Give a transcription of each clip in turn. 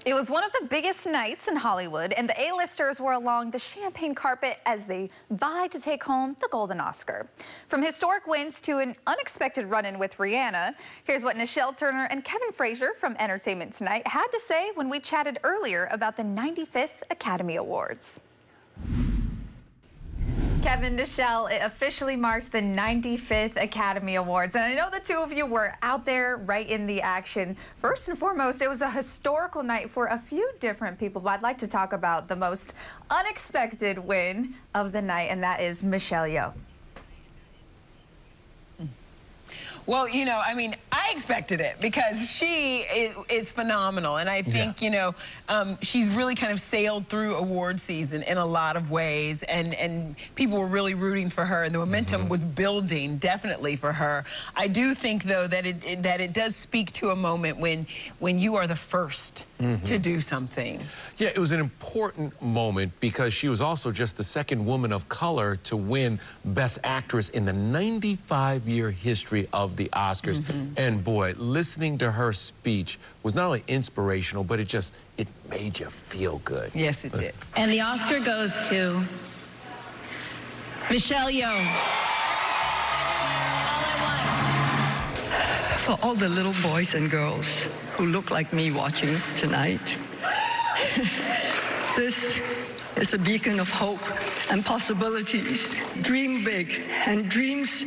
It was one of the biggest nights in Hollywood, and the A-listers were along the champagne carpet as they vied to take home the Golden Oscar. From historic wins to an unexpected run-in with Rihanna, here's what Nischelle Turner and Kevin Frazier from Entertainment Tonight had to say when we chatted earlier about the 95th Academy Awards. Kevin, Nischelle, it officially marks the 95th Academy Awards. And I know the two of you were out there right in the action. First and foremost, it was a historical night for a few different people. But I'd like to talk about the most unexpected win of the night, and that is Michelle Yeoh. Well, you know, I mean, I expected it because she is phenomenal. And I think, you know, she's really kind of sailed through award season in a lot of ways. And people were really rooting for her. And the momentum was building, definitely, for her. I do think, though, that it does speak to a moment when you are the first to do something. Yeah, it was an important moment because she was also just the second woman of color to win Best Actress in the 95-year history of the Oscars. And boy, listening to her speech was not only inspirational, but it made you feel good. Yes, it did. And the Oscar goes to Michelle Yeoh. For all the little boys and girls who look like me watching tonight, this is a beacon of hope and possibilities. Dream big, and dreams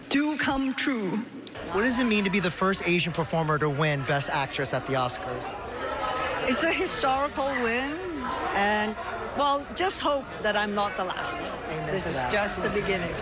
do come true. What does it mean to be the first Asian performer to win Best Actress at the Oscars? It's a historical win, and, well, just hope that I'm not the last. This is just the beginning.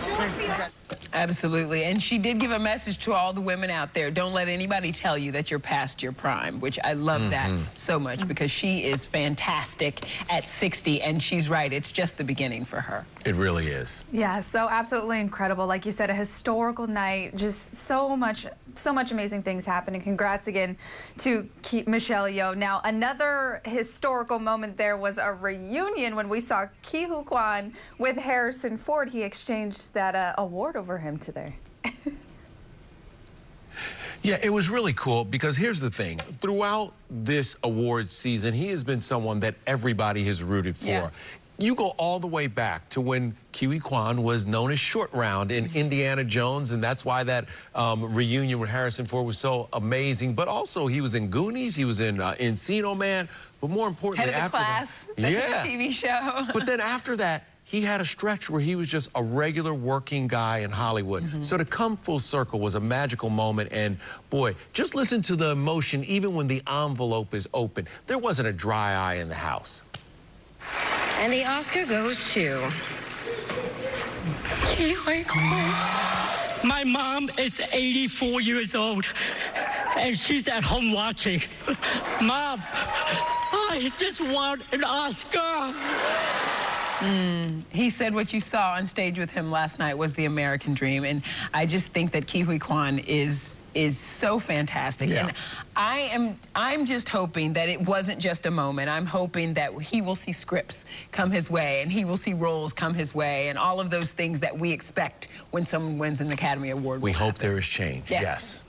Absolutely. And she did give a message to all the women out there. Don't let anybody tell you that you're past your prime, which I love that so much because she is fantastic at 60. And she's right. It's just the beginning for her. It really is. Yeah, so absolutely incredible. Like you said, a historical night, just so much amazing things happening. Congrats again to Michelle Yeoh. Now, another historical moment there was a reunion when we saw Ke Huy Quan with Harrison Ford. He exchanged that award over him today. Yeah, it was really cool because here's the thing. Throughout this award season, he has been someone that everybody has rooted for. Yeah. You go all the way back to when Ke Huy Quan was known as Short Round in Indiana Jones, and that's why that reunion with Harrison Ford was so amazing. But also, he was in Goonies, he was in Encino Man, but more importantly, Head of the Class, the TV show. But then after that, he had a stretch where he was just a regular working guy in Hollywood. So to come full circle was a magical moment. And boy, just listen to the emotion even when the envelope is open. There wasn't a dry eye in the house. And the Oscar goes to Ke Huy Quan. My mom is 84 years old, and she's at home watching. Mom, I just want an Oscar. He said what you saw on stage with him last night was the American dream, and I just think that Ke Huy Quan is so fantastic. Yeah. And I'm just hoping that it wasn't just a moment. I'm hoping that he will see scripts come his way, and he will see roles come his way, and all of those things that we expect when someone wins an Academy Award. We hope there is change. Yes.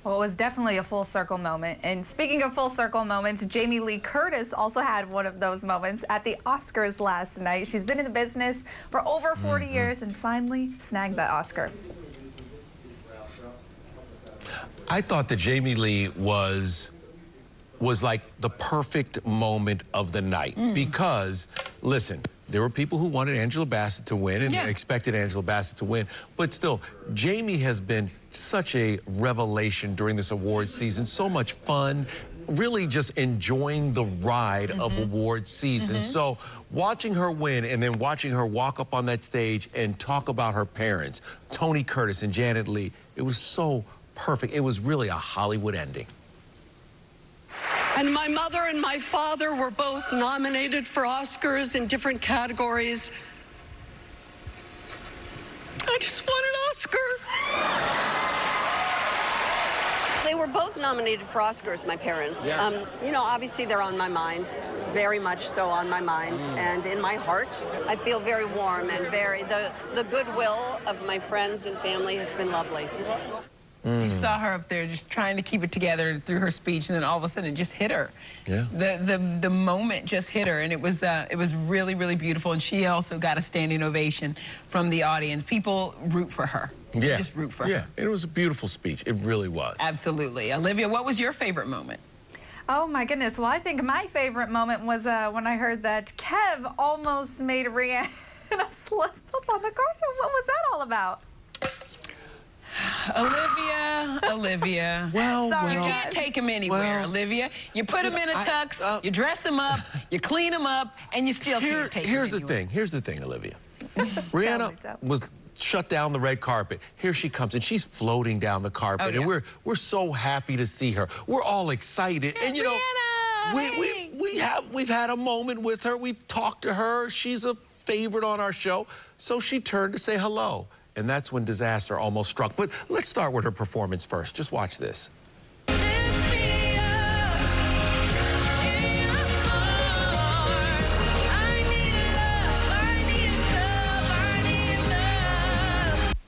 Well, it was definitely a full circle moment. And speaking of full circle moments, Jamie Lee Curtis also had one of those moments at the Oscars last night. She's been in the business for over 40 years and finally snagged that Oscar. I thought that Jamie Lee was like the perfect moment of the night because, listen, there were people who wanted Angela Bassett to win and expected Angela Bassett to win. But still, Jamie has been such a revelation during this award season. So much fun, really just enjoying the ride of award season. So watching her win and then watching her walk up on that stage and talk about her parents, Tony Curtis and Janet Leigh, it was so perfect. It was really a Hollywood ending. And my mother and my father were both nominated for Oscars in different categories. I just want an Oscar. They were both nominated for Oscars, my parents. You know, obviously they're on my mind, very much so on my mind. And in my heart, I feel very warm and the goodwill of my friends and family has been lovely. You saw her up there just trying to keep it together through her speech, and then all of a sudden it just hit her. Yeah. The moment just hit her, and it was really, really beautiful. And she also got a standing ovation from the audience. People root for her. They just root for her. Yeah, it was a beautiful speech. It really was. Absolutely. Olivia, what was your favorite moment? Oh my goodness. Well, I think my favorite moment was when I heard that Kev almost made Rihanna slip up on the carpet. What was that all about? Olivia. Well, you can't take him anywhere, Olivia. You put him in a tux, you dress him up, you clean him up, and you still can't take him anywhere. Here's the thing, Olivia. Rihanna was shut down the red carpet. Here she comes, and she's floating down the carpet, and we're so happy to see her. We're all excited, and you know, we've had a moment with her. We've talked to her. She's a favorite on our show, so she turned to say hello. And that's when disaster almost struck. But let's start with her performance first. Just watch this.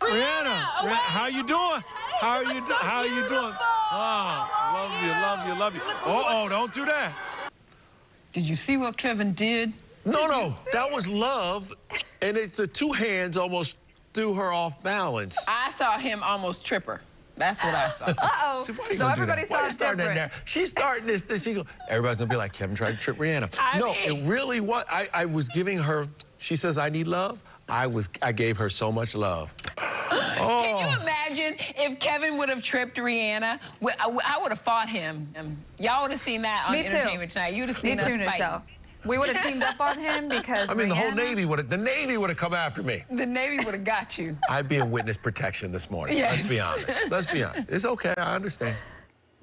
Rihanna, how you doing? How are you doing? Oh, love you. Uh-oh, don't do that. Did you see what Kevin did? No, that was love. And it's the two hands almost threw her off balance. I saw him almost trip her. That's what I saw. Uh-oh. So everybody saw it different. She's starting this. Everybody's going to be like, Kevin tried to trip Rihanna. It really was. I was giving her, she says, I need love. I gave her so much love. Can you imagine if Kevin would have tripped Rihanna? I would have fought him. Y'all would have seen that on Entertainment Tonight. You would have seen us fight. We would have teamed up on him because I mean, the whole Navy would have come after me. The Navy would have got you. I'd be in witness protection this morning. Yes. Let's be honest. Let's be honest. It's okay. I understand.